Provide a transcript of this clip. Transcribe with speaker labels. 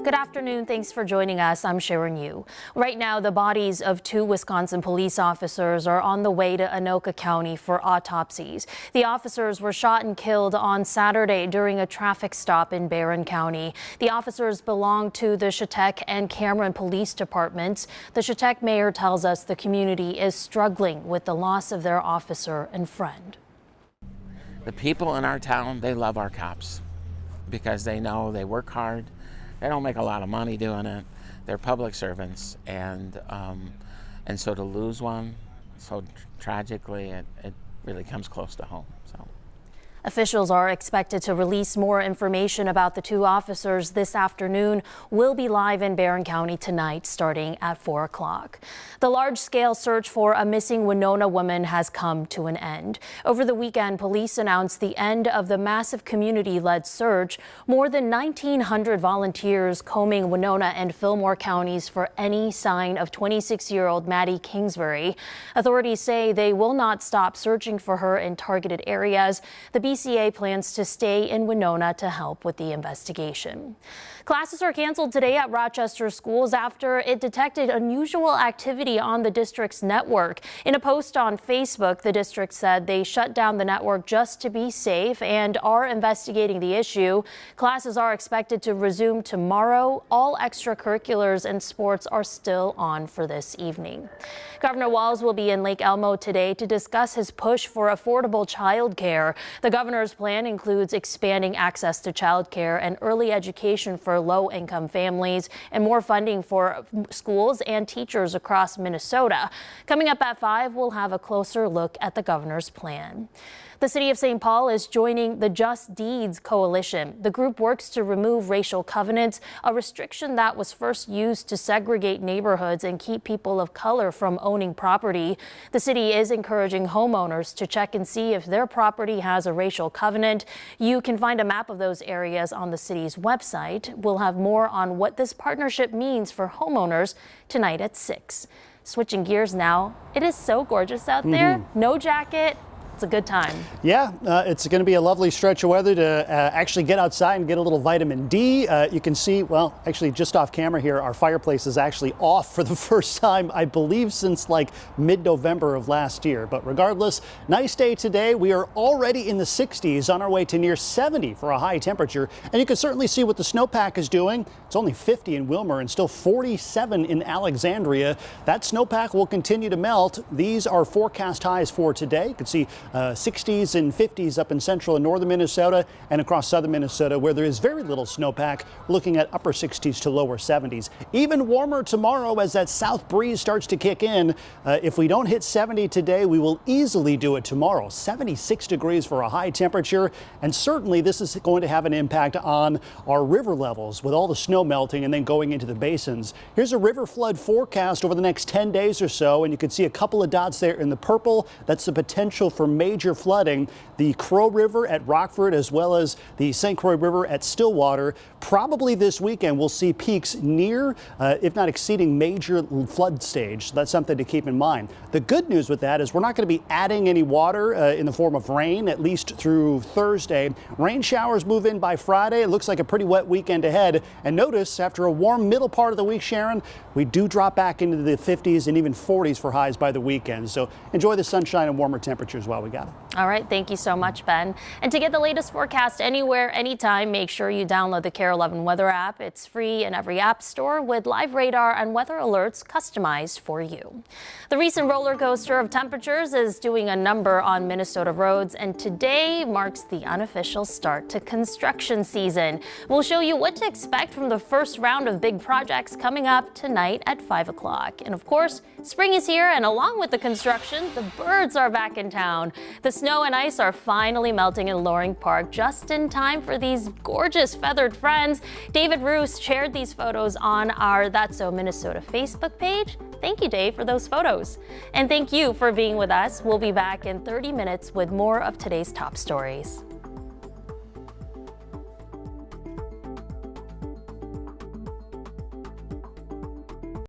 Speaker 1: Good afternoon. Thanks for joining us. I'm Sharon Yu. Right now, the bodies of two Wisconsin police officers are on the way to Anoka County for autopsies. The officers were shot and killed on Saturday during a traffic stop in Barron County. The officers belong to the Chetek and Cameron Police Departments. The Chetek mayor tells us the community is struggling with the loss of their officer and friend.
Speaker 2: The people in our town, they love our cops because they know they work hard. They don't make a lot of money doing it. They're public servants, and so to lose one so tragically, it really comes close to home. So.
Speaker 1: Officials are expected to release more information about the two officers this afternoon. We'll be live in Barron County tonight starting at 4 o'clock. The large-scale search for a missing Winona woman has come to an end. Over the weekend, police announced the end of the massive community-led search. More than 1,900 volunteers combing Winona and Fillmore counties for any sign of 26-year-old Maddie Kingsbury. Authorities say they will not stop searching for her in targeted areas. The BCA plans to stay in Winona to help with the investigation. Classes are canceled today at Rochester schools after it detected unusual activity on the district's network. In a post on Facebook, the district said they shut down the network just to be safe and are investigating the issue. Classes are expected to resume tomorrow. All extracurriculars and sports are still on for this evening. Governor Walz will be in Lake Elmo today to discuss his push for affordable child care. The governor's plan includes expanding access to child care and early education for low-income families and more funding for schools and teachers across Minnesota. Coming up at 5, we'll have a closer look at the governor's plan. The city of St. Paul is joining the Just Deeds Coalition. The group works to remove racial covenants, a restriction that was first used to segregate neighborhoods and keep people of color from owning property. The city is encouraging homeowners to check and see if their property has a racial covenant. You can find a map of those areas on the city's website. We'll have more on what this partnership means for homeowners tonight at 6. Switching gears now, it is so gorgeous out there. No jacket. It's a good time. Yeah,
Speaker 3: it's going to be a lovely stretch of weather to actually get outside and get a little vitamin D. You can see, well, actually just off camera here, our fireplace is actually off for the first time, I believe, since like mid-November of last year. But regardless, nice day today. We are already in the 60s, on our way to near 70 for a high temperature. And you can certainly see what the snowpack is doing. It's only 50 in Wilmer and still 47 in Alexandria. That snowpack will continue to melt. These are forecast highs for today. You can see 60s and 50s up in central and northern Minnesota and across southern Minnesota, where there is very little snowpack. We're looking at upper 60s to lower 70s. Even warmer tomorrow as that south breeze starts to kick in. If we don't hit 70 today, we will easily do it tomorrow. 76 degrees for a high temperature. And certainly this is going to have an impact on our river levels with all the snow melting and then going into the basins. Here's a river flood forecast over the next 10 days or so. And you can see a couple of dots there in the purple. That's the potential for major flooding. The Crow River at Rockford as well as the St. Croix River at Stillwater. Probably this weekend we'll see peaks near, if not exceeding, major flood stage. That's something to keep in mind. The good news with that is we're not going to be adding any water in the form of rain, at least through Thursday. Rain showers move in by Friday. It looks like a pretty wet weekend ahead. And notice after a warm middle part of the week, Sharon, we do drop back into the 50s and even 40s for highs by the weekend. So enjoy the sunshine and warmer temperatures while we got it.
Speaker 1: All right. Thank you so much, Ben. And to get the latest forecast anywhere, anytime, make sure you download the KARE 11 weather app. It's free in every app store with live radar and weather alerts customized for you. The recent roller coaster of temperatures is doing a number on Minnesota roads, and today marks the unofficial start to construction season. We'll show you what to expect from the first round of big projects coming up tonight at 5 o'clock. And of course, spring is here, and along with the construction, the birds are back in town. The snow and ice are finally melting in Loring Park just in time for these gorgeous feathered friends. David Roos shared these photos on our That's So Minnesota Facebook page. Thank you, Dave, for those photos. And thank you for being with us. We'll be back in 30 minutes with more of today's top stories.